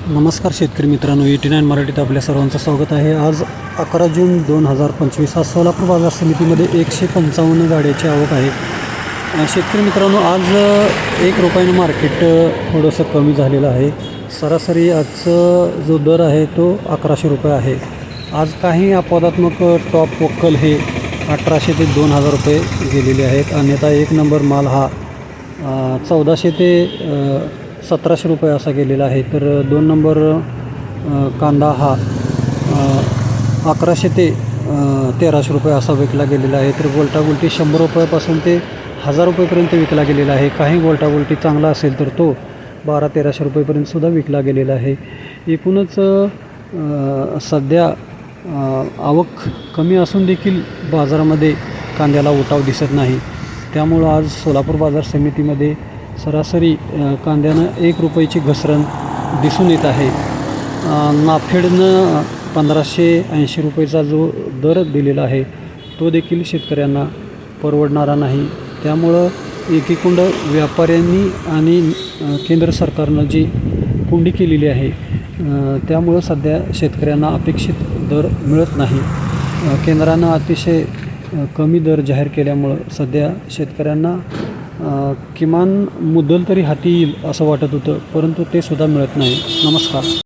नमस्कार शेतकरी मित्रांनो, 89 मराठीत आपल्या सर्वांचं स्वागत आहे. आज 11 जून 2025 आज सोलापूर बाजार समितीमध्ये 155 गाड्याची आवक आहे. शेतकरी मित्रांनो, आज ₹1 मार्केट थोडंसं कमी झालेलं आहे. सरासरी आजचा जो दर आहे तो ₹1100 आहे. आज काही अपवादात्मक टॉप वक्कल हे 1800 ते ₹2000 गेलेले आहेत. अन्यथा एक नंबर माल हा 1400 ते ₹1700 असा गेलेला आहे. तर 2 नंबर कांदा हा 1100 ते ₹1300 असा विकला गेलेला आहे. तर गोल्टागोल्टी ₹100 ते ₹1000 विकला गेलेला आहे. काही गोल्टागोल्टी चांगला असेल तर तो ₹1200-1300 सुद्धा विकला गेलेला आहे. एकूणच सध्या आवक कमी असून देखील बाजारामध्ये कांद्याला उठाव दिसत नाही. त्यामुळं आज सोलापूर बाजार समितीमध्ये सरासरी कांद्यानं ₹1ची घसरण दिसून येत आहे. नाफेडनं ₹1580 जो दर दिलेला आहे तो देखील शेतकऱ्यांना परवडणारा नाही. त्यामुळं एकीकडं व्यापाऱ्यांनी आणि केंद्र सरकारनं जी कोंडी केलेली आहे त्यामुळं सध्या शेतकऱ्यांना अपेक्षित दर मिळत नाही. केंद्रानं अतिशय कमी दर जाहीर केल्यामुळं सध्या शेतकऱ्यांना किमान मुद्दल तरी हाती येईल असं वाटत होतं, परंतु ते सुद्धा मिळत नाही. नमस्कार.